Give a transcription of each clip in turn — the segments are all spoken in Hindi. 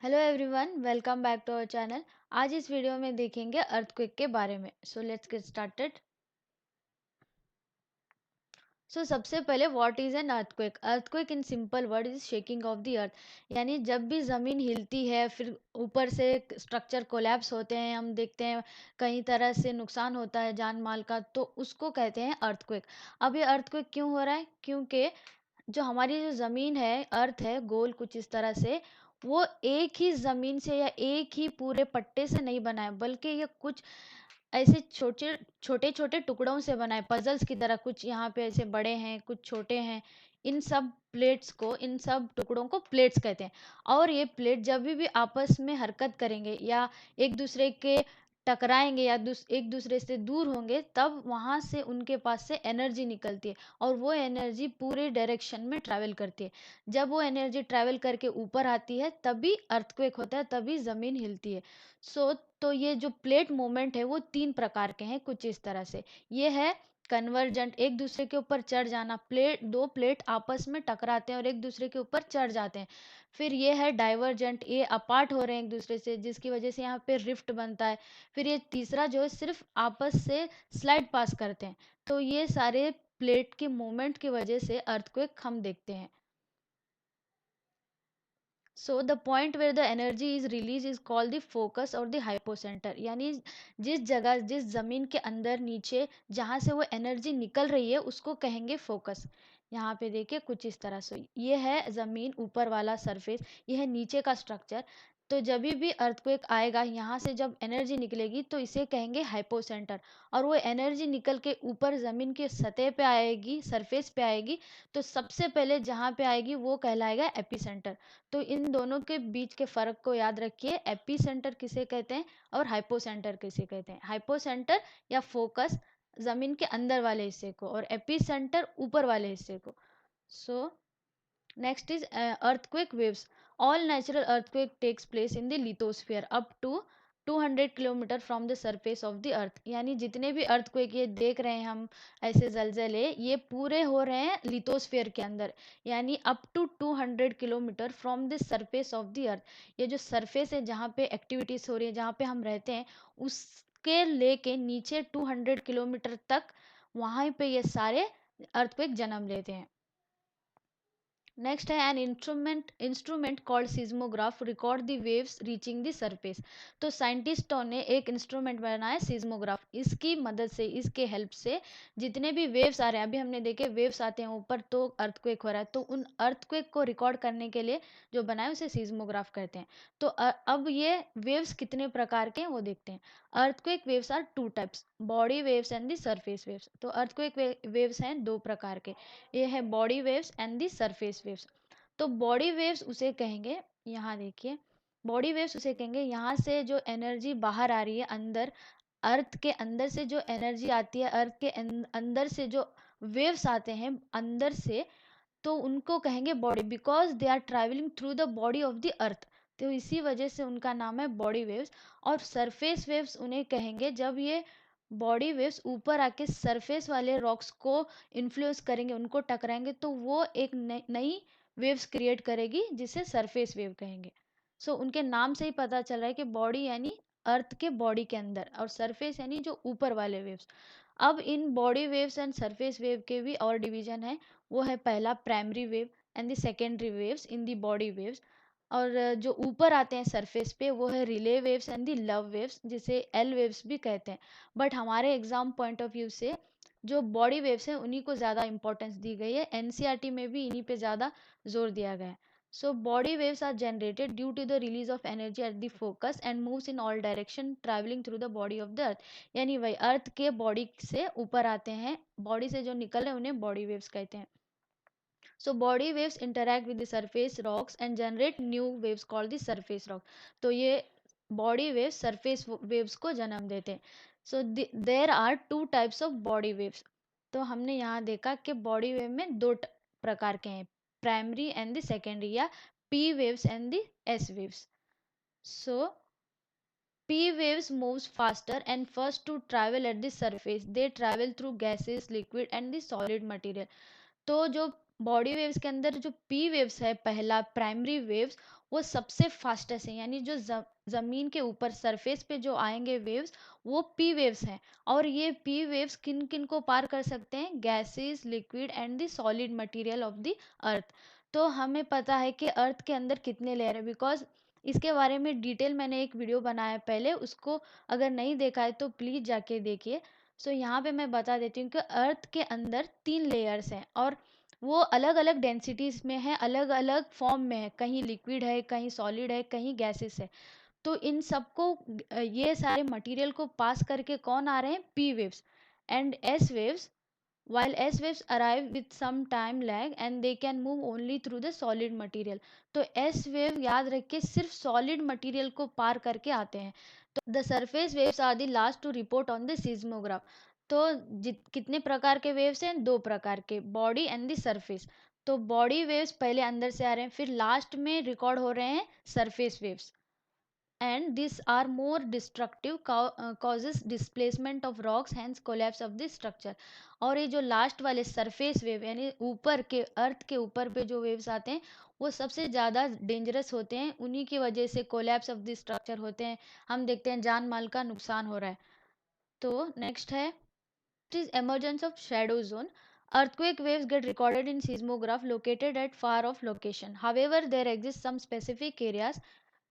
Hello everyone, welcome back to our channel. आज इस वीडियो में देखेंगे अर्थक्वेक के बारे में। So let's get started. So सबसे पहले what is an earthquake. Earthquake in simple word is shaking of the earth. यानी जब भी ज़मीन हिलती है, फिर ऊपर से स्ट्रक्चर कोलैप्स होते हैं, हम देखते हैं कई तरह से नुकसान होता है जान माल का, तो उसको कहते हैं अर्थक्वेक। अब ये अर्थक्वेक क्यों हो रहा है? क्योंकि जो हमारी जो ज़मीन है, अर्थ है गोल कुछ इस तरह से, वो एक ही ज़मीन से या एक ही पूरे पट्टे से नहीं बना है, बल्कि ये कुछ ऐसे छोटे छोटे छोटे टुकड़ों से बना है, पजल्स की तरह। कुछ यहाँ पे ऐसे बड़े हैं, कुछ छोटे हैं। इन सब टुकड़ों को प्लेट्स कहते हैं। और ये प्लेट जब भी आपस में हरकत करेंगे या एक दूसरे के टकराएंगे या एक दूसरे से दूर होंगे, तब वहाँ से उनके पास से एनर्जी निकलती है और वो एनर्जी पूरे डायरेक्शन में ट्रैवल करती है। जब वो एनर्जी ट्रैवल करके ऊपर आती है, तभी अर्थक्वेक होता है, तभी ज़मीन हिलती है। तो ये जो प्लेट मूवमेंट है वो तीन प्रकार के हैं कुछ इस तरह से। ये है कन्वर्जेंट, एक दूसरे के ऊपर चढ़ जाना। दो प्लेट आपस में टकराते हैं और एक दूसरे के ऊपर चढ़ जाते हैं। फिर ये है डाइवर्जेंट, ये अपार्ट हो रहे हैं एक दूसरे से, जिसकी वजह से यहाँ पे रिफ्ट बनता है। फिर ये तीसरा जो है सिर्फ आपस से स्लाइड पास करते हैं। तो ये सारे प्लेट के मूवमेंट की वजह से अर्थक्वेक हम देखते हैं। So the point where the energy is release is called the focus और द हाइपोसेंटर। यानी जिस जमीन के अंदर नीचे जहाँ से वो एनर्जी निकल रही है, उसको कहेंगे फोकस। यहाँ पे देखिए कुछ इस तरह से, ये है जमीन ऊपर वाला सरफेस, ये है नीचे का स्ट्रक्चर। तो जब भी अर्थक्वेक आएगा, यहाँ से जब एनर्जी निकलेगी तो इसे कहेंगे हाइपोसेंटर। और वो एनर्जी निकल के ऊपर ज़मीन की सतह पे आएगी, सरफेस पे आएगी। तो सबसे पहले जहाँ पे आएगी वो कहलाएगा एपिसेंटर। तो इन दोनों के बीच के फ़र्क को याद रखिए। एपिसेंटर किसे कहते हैं और हाइपोसेंटर किसे कहते हैं? हाइपोसेंटर या फोकस ज़मीन के अंदर वाले हिस्से को, और एपिसेंटर ऊपर वाले हिस्से को। सो next is earthquake waves. All natural earthquake takes place in the lithosphere up to 200 kilometre from the surface of the earth. यानी जितने भी अर्थक्वेक ये देख रहे हैं हम, ऐसे जलजले, ये पूरे हो रहे हैं लिथोस्फीयर के अंदर। यानी up to 200 kilometre from the surface of the earth. ये जो सरफेस है जहाँ पे एक्टिविटीज़ हो रही है, जहाँ पे हम रहते हैं, उसके लेके नीचे 200 किलोमीटर तक, वहाँ पे ये सारे अर्थक्वेक जन्म लेते हैं। नेक्स्ट है an instrument called seismograph record the waves reaching the surface. तो साइंटिस्टों ने एक इंस्ट्रूमेंट बनाया सिज्मोग्राफ। इसकी मदद से, इसके हेल्प से जितने भी वेव्स आ रहे हैं, अभी हमने देखे वेव्स आते हैं ऊपर तो अर्थक्वेक हो रहा है, तो उन अर्थक्वेक को रिकॉर्ड करने के लिए जो बनाया उसे सिज्मोग्राफ कहते हैं। तो अब ये वेव्स कितने प्रकार के हैं वो देखते हैं। Earthquake waves are two types, body waves and the surface waves. तो अर्थक्वेक वेव्स हैं दो प्रकार के, ये है body waves and the surface waves. तो बॉडी वेव्स उसे कहेंगे, यहाँ देखिए, बॉडी वेव्स उसे कहेंगे यहाँ से जो एनर्जी बाहर आ रही है अंदर, अर्थ के अंदर से जो एनर्जी आती है, अर्थ के अंदर से जो वेव्स आते हैं अंदर से, तो उनको कहेंगे body, because they are travelling through the body of the earth. तो इसी वजह से उनका नाम है बॉडी वेव्स। और सरफेस वेव्स उन्हें कहेंगे जब ये बॉडी वेव्स ऊपर आके सरफेस वाले रॉक्स को इन्फ्लुएंस करेंगे, उनको टकराएंगे, तो वो एक नई वेव्स क्रिएट करेगी, जिसे सरफेस वेव कहेंगे। उनके नाम से ही पता चल रहा है कि बॉडी यानी अर्थ के बॉडी के अंदर, और सरफेस यानी जो ऊपर वाले वेव्स। अब in body waves and surface wave के भी और डिवीजन है। वो है पहला primary wave and the secondary waves in the body waves. और जो ऊपर आते हैं सरफेस पे, वो है relay waves and the love waves, जिसे एल वेव्स भी कहते हैं। बट हमारे एग्जाम पॉइंट ऑफ व्यू से जो बॉडी वेव्स हैं उन्हीं को ज़्यादा इंपॉर्टेंस दी गई है। एनसीईआरटी में भी इन्हीं पे ज़्यादा जोर दिया गया है। Body waves are generated due to the release of energy at the focus and moves in all direction traveling through the body of the earth। यानी वही अर्थ के बॉडी से ऊपर आते हैं, बॉडी से जो निकल रहे हैं उन्हें बॉडी वेव्स कहते हैं। Body waves interact with the surface rocks and generate new waves called the surface rock। तो ये बॉडी वेव्स सरफेस वेव्स को जन्म देते हैं। There are two types of body waves. तो हमने यहाँ देखा कि बॉडी वेव में दो प्रकार के हैं, प्राइमरी एंड द सेकेंडरी, या P waves and the S waves. So P waves moves faster and first to travel at the surface. They travel through gases, liquid and the solid material। तो जो बॉडी वेव्स के अंदर जो पी वेव्स है, पहला प्राइमरी वेव्स, वो सबसे फास्टेस्ट है, यानी जो ज़मीन के ऊपर सरफेस पे जो आएंगे वेव्स, वो पी वेव्स हैं। और ये पी वेव्स किन किन को पार कर सकते हैं? Gases, liquid and the solid material of the earth. तो हमें पता है कि अर्थ के अंदर कितने लेयर है, बिकॉज इसके बारे में डिटेल मैंने एक वीडियो बनाया है पहले, उसको अगर नहीं देखा है तो प्लीज़ जाके देखिए। सो यहाँ पे मैं बता देती हूँ कि अर्थ के अंदर 3 लेयर्स हैं, और वो अलग अलग डेंसिटीज में है, अलग अलग फॉर्म में है, कहीं लिक्विड है, कहीं सॉलिड है, कहीं गैसेस है। तो इन सबको ये सारे मटेरियल को पास करके कौन आ रहे हैं? P waves and S waves. while S waves arrive with some time lag and they can move only through the solid material। तो S wave याद रखिए सिर्फ solid material को पार करके आते हैं। तो the surface waves are the last to report on the seismograph। तो कितने प्रकार के वेव्स हैं? 2 प्रकार के, बॉडी एंड द सरफेस। तो बॉडी वेव्स पहले अंदर से आ रहे हैं, फिर लास्ट में रिकॉर्ड हो रहे हैं surface waves, and these are more destructive, causes displacement of rocks, hence collapse of the structure। और ये जो लास्ट वाले सरफेस वेव, यानी ऊपर के अर्थ के ऊपर पे जो वेव्स आते हैं, वो सबसे ज़्यादा डेंजरस होते हैं, उन्हीं की वजह से कोलैप्स ऑफ द स्ट्रक्चर होते हैं, हम देखते हैं जान माल का नुकसान हो रहा है। तो नेक्स्ट है, it is emergence of shadow zone। Earthquake waves get recorded in seismograph located at far off location, however there exist some specific areas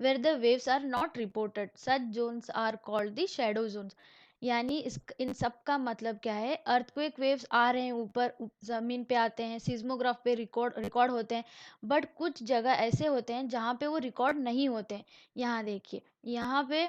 where the waves are not reported, such zones are called the shadow zones। यानी इन सब का मतलब क्या है? अर्थक्वेक वेव्स आ रहे हैं ऊपर, ज़मीन पे आते हैं, सीस्मोग्राफ पे रिकॉर्ड रिकॉर्ड होते हैं, बट कुछ जगह ऐसे होते हैं जहाँ पे वो रिकॉर्ड नहीं होते हैं। यहाँ देखिए, यहाँ पे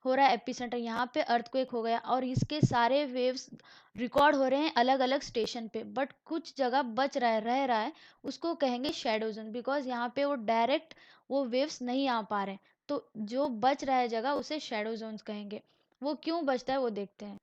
हो रहा है एपिसेंटर, यहाँ पे अर्थक्वेक हो गया, और इसके सारे वेव्स रिकॉर्ड हो रहे हैं अलग अलग स्टेशन पे, बट कुछ जगह बच रहा है, रह रहा है, उसको कहेंगे शेडो जोन, बिकॉज यहाँ पे वो डायरेक्ट वो वेव्स नहीं आ पा रहे हैं। तो जो बच रहा है जगह, उसे शेडो जोन्स कहेंगे। वो क्यों बचता है वो देखते हैं।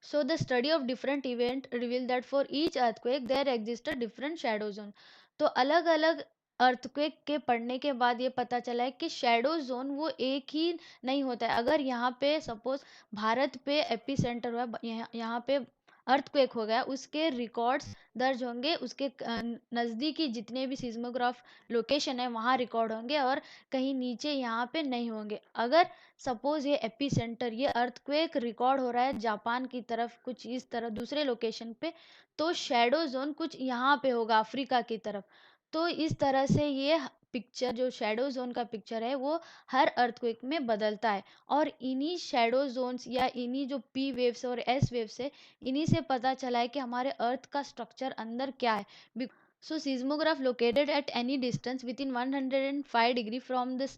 So the study of different event reveal that for each earthquake there exists a different shadow zone। तो अलग अलग अर्थक्वेक के पढ़ने के बाद ये पता चला है कि शेडो जोन वो एक ही नहीं होता है। अगर यहाँ पे सपोज भारत पे एपी सेंटर हुआ, यहाँ पे अर्थक्वेक हो गया, उसके रिकॉर्ड्स दर्ज होंगे, उसके नज़दीकी जितने भी सिस्मोग्राफ लोकेशन है वहाँ रिकॉर्ड होंगे, और कहीं नीचे यहाँ पे नहीं होंगे। अगर सपोज ये एपी सेंटर, ये अर्थक्वेक रिकॉर्ड हो रहा है जापान की तरफ, कुछ इस तरह दूसरे लोकेशन पे, तो शेडो जोन कुछ यहाँ पे होगा, अफ्रीका की तरफ। तो इस तरह से ये पिक्चर, जो शेडो जोन का पिक्चर है, वो हर अर्थक्वेक में बदलता है। और इन्हीं शेडो जोन्स या इन्हीं जो पी वेव्स और एस वेव्स है, इन्हीं से पता चला है कि हमारे अर्थ का स्ट्रक्चर अंदर क्या है। So seismograph located at any distance within 105 degree from the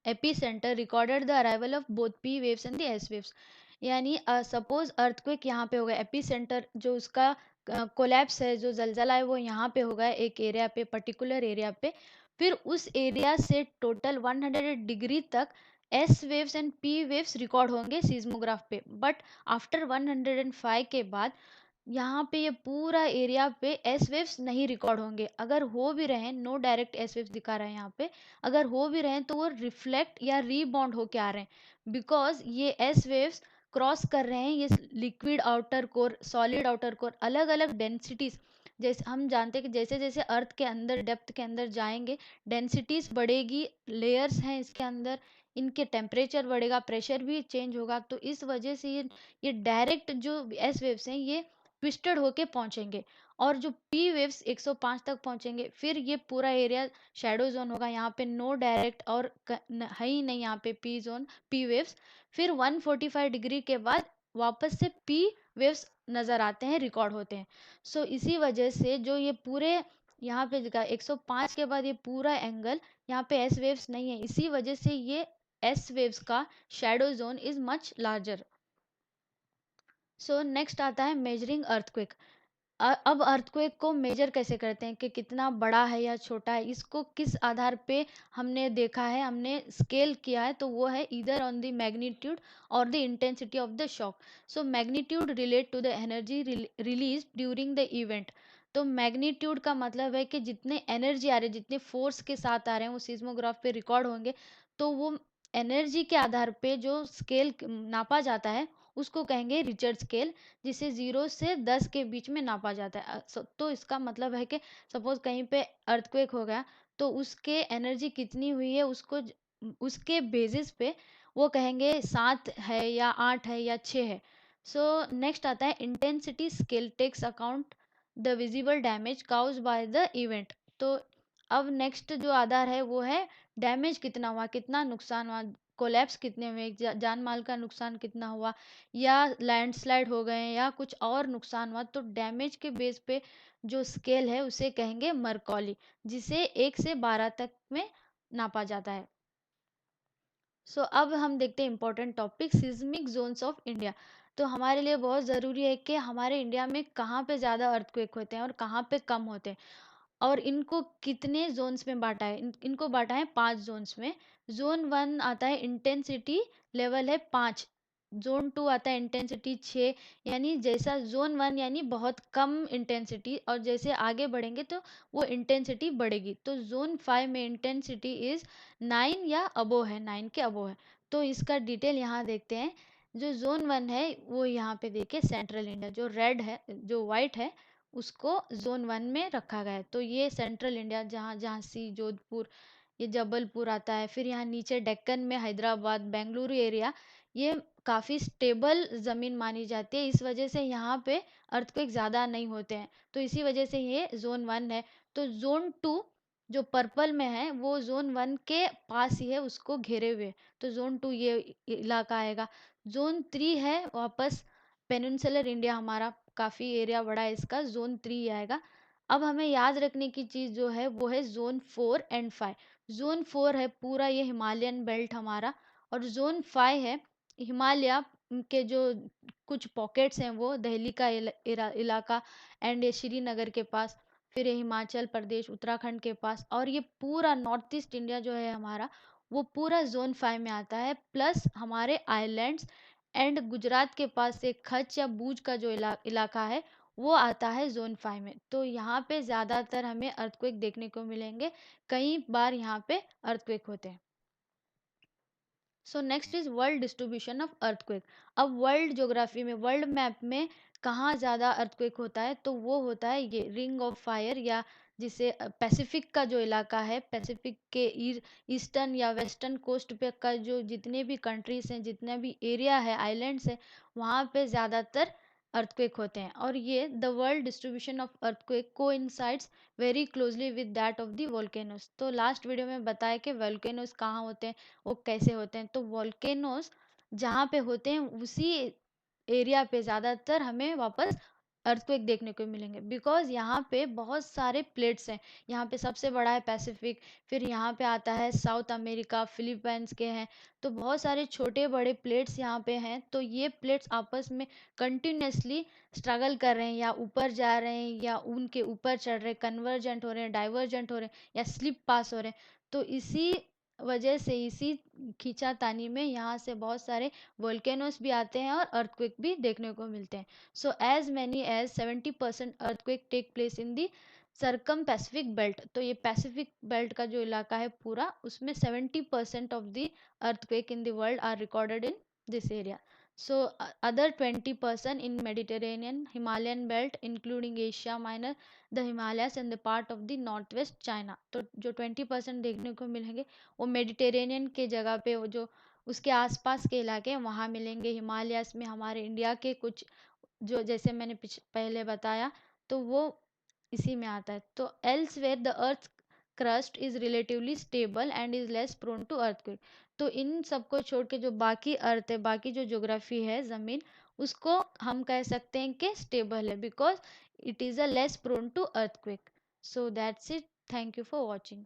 epicenter recorded the arrival of both p waves and the s waves। यानी सपोज अर्थक्वेक यहाँ पे होगा, एपिसेंटर जो उसका कोलैप्स है, जो जलजला है, वो यहाँ पे होगा एक एरिया पे, पर्टिकुलर एरिया पे। फिर उस एरिया से टोटल 100 डिग्री तक S waves and P waves record होंगे सीस्मोग्राफ पे, बट आफ्टर 105 के बाद यहाँ पे ये पूरा एरिया पे एस वेव्स नहीं रिकॉर्ड होंगे। अगर हो भी रहे, नो डायरेक्ट एस वेव्स दिखा रहा है यहाँ पे, अगर हो भी रहे हैं तो वो रिफ्लेक्ट या रीबाउंड होके आ रहे हैं, बिकॉज ये एस वेव्स क्रॉस कर रहे हैं ये liquid outer core, solid outer core, अलग अलग डेंसिटीज। जैसे हम जानते हैं कि जैसे जैसे अर्थ के अंदर, डेप्थ के अंदर जाएंगे, डेंसिटीज बढ़ेगी, लेयर्स हैं इसके अंदर, इनके टेम्परेचर बढ़ेगा, प्रेशर भी चेंज होगा। तो इस वजह से ये डायरेक्ट जो एस वेव्स हैं ये ट्विस्टेड होके पहुंचेंगे, और जो पी वेव्स 105 तक पहुंचेंगे, फिर ये पूरा एरिया शेडो जोन होगा। यहाँ पे नो डायरेक्ट और है ही नहीं यहाँ पे पी जोन, पी वेव्स। फिर 145 डिग्री के बाद वापस से पी वेव्स नज़र आते हैं, रिकॉर्ड होते हैं। सो इसी वजह से जो ये पूरे यहाँ पे जगह 105 के बाद ये पूरा एंगल, यहाँ पे एस वेव्स नहीं है, इसी वजह से ये एस वेव्स का shadow zone is much larger. So next आता है मेजरिंग अर्थक्वेक। अब अर्थक्वेक को मेजर कैसे करते हैं कि कितना बड़ा है या छोटा है, इसको किस आधार पे हमने देखा है, हमने स्केल किया है, तो वो है इधर ऑन द मैग्नीट्यूड और the intensity of the shock. So magnitude relate to the energy release during the event. तो मैग्नीट्यूड का मतलब है कि जितने एनर्जी आ रहे हैं, जितने फोर्स के साथ आ रहे हैं, वो सीस्मोग्राफ पे रिकॉर्ड होंगे। तो वो एनर्जी के आधार पे जो स्केल नापा जाता है, उसको कहेंगे रिचर्ड स्केल, जिसे 0 से 10 के बीच में नापा जाता है। तो इसका मतलब है कि सपोज कहीं पे अर्थक्वेक हो गया, तो उसके एनर्जी कितनी हुई है उसके बेसिस पे वो कहेंगे 7 है या 8 है या 6 है। सो नेक्स्ट आता है intensity scale takes account the visible damage cause by the event. तो अब नेक्स्ट जो आधार है वो है डैमेज कितना हुआ, कितना नुकसान हुआ, कोलैप्स कितने हुए, जान माल का नुकसान कितना हुआ, या लैंडस्लाइड हो गए या कुछ और नुकसान हुआ। तो डैमेज के बेस पे जो स्केल है उसे कहेंगे मरकौली, जिसे 1 से 12 तक में नापा जाता है। अब हम देखते हैं important topic seismic zones of India. तो हमारे लिए बहुत ज़रूरी है कि हमारे इंडिया में कहाँ पे ज़्यादा अर्थक्वेक होते हैं और कहाँ पे कम होते हैं, और इनको कितने जोन्स में बांटा है। इनको बांटा है 5 जोन्स में। जोन 1 आता है इंटेंसिटी लेवल है 5, जोन 2 आता है इंटेंसिटी 6, यानी जैसा जोन 1 यानी बहुत कम इंटेंसिटी, और जैसे आगे बढ़ेंगे तो वो इंटेंसिटी बढ़ेगी। तो जोन 5 में इंटेंसिटी इज 9 या अबो है, 9 के अबो है। तो इसका डिटेल यहाँ देखते हैं। जो जोन 1 है वो यहाँ पे देखिए सेंट्रल इंडिया, जो रेड है जो वाइट है उसको जोन 1 में रखा गया है। तो ये सेंट्रल इंडिया, जहाँ झांसी, जोधपुर, ये जबलपुर आता है। फिर यहाँ नीचे डेक्कन में हैदराबाद, बेंगलुरु एरिया, ये काफ़ी स्टेबल ज़मीन मानी जाती है। इस वजह से यहाँ पे अर्थक्वेक ज़्यादा नहीं होते हैं, तो इसी वजह से ये जोन 1 है। तो जोन 2 जो पर्पल में है वो जोन 1 के पास ही है, उसको घेरे हुए। तो जोन 2 ये इलाका आएगा। जोन 3 है वापस पेनिनसुलर इंडिया, हमारा काफ़ी एरिया बड़ा है इसका, जोन 3 आएगा। अब हमें याद रखने की चीज़ जो है वो है जोन 4 एंड 5। जोन 4 है पूरा ये हिमालयन बेल्ट हमारा, और जोन 5 है हिमालय के जो कुछ पॉकेट्स हैं, वो दिल्ली का इलाका एंड ये श्रीनगर के पास, फिर ये हिमाचल प्रदेश, उत्तराखंड के पास, और ये पूरा नॉर्थ ईस्ट इंडिया जो है हमारा, वो पूरा जोन 5 में आता है। प्लस हमारे आइलैंड्स एंड गुजरात के पास से कच्छ या भुज का जो इलाका है वो आता है जोन 5 में। तो यहाँ पे ज़्यादातर हमें अर्थक्वेक देखने को मिलेंगे, कई बार यहाँ पे अर्थक्वेक होते हैं। Next is world distribution of earthquake. अब वर्ल्ड ज्योग्राफी में, वर्ल्ड मैप में कहाँ ज़्यादा अर्थक्वेक होता है, तो वो होता है ये रिंग ऑफ फायर, या जिसे पैसिफिक का जो इलाका है, पैसिफिक के ईस्टर्न या वेस्टर्न कोस्ट पे का जो जितने भी कंट्रीज हैं, जितने भी एरिया है, आइलैंड्स है, वहाँ पे ज़्यादातर अर्थक्वेक होते हैं। और ये the world distribution of earthquake coincides very closely with that of the volcanoes. तो लास्ट वीडियो में बताया कि वोल्केनोस कहाँ होते हैं, वो कैसे होते हैं। तो वोल्केनोस जहाँ पे होते हैं उसी एरिया पे ज़्यादातर हमें वापस अर्थक्वेक देखने को मिलेंगे, बिकॉज यहाँ पे बहुत सारे प्लेट्स हैं। यहाँ पे सबसे बड़ा है पैसिफिक, फिर यहाँ पे आता है साउथ अमेरिका, फिलीपींस के हैं। तो बहुत सारे छोटे बड़े प्लेट्स यहाँ पे हैं। तो ये प्लेट्स आपस में कंटिन्यूसली स्ट्रगल कर रहे हैं, या ऊपर जा रहे हैं या उनके ऊपर चढ़ रहे हैं, कन्वर्जेंट हो रहे हैं, डाइवर्जेंट हो रहे हैं, या स्लिप पास हो रहे हैं। तो इसी वजह से, इसी खींचातानी में यहाँ से बहुत सारे वोल्केनोस भी आते हैं और अर्थक्वेक भी देखने को मिलते हैं। So as many as 70% earthquake take place in the circum Pacific belt. तो ये पैसिफिक बेल्ट का जो इलाका है पूरा, उसमें 70% of the earthquake in the world are recorded in this area. So other 20% in Mediterranean Himalayan belt including Asia Minor, the Himalayas and the part of the northwest China। तो जो 20% देखने को मिलेंगे वो मेडिटेरेनियन के जगह पे, वो जो उसके आसपास के इलाके हैं वहाँ मिलेंगे। हिमालयास में हमारे इंडिया के कुछ, जो जैसे मैंने पहले बताया, तो वो इसी में आता है। तो elsewhere the earth crust is relatively stable and is less prone to earthquake. तो इन सबको छोड़ के जो बाकी अर्थ है, बाकी जो ज्योग्राफी है ज़मीन, उसको हम कह सकते हैं कि स्टेबल है, because it is a less prone to earthquake. So that's it, thank you for watching.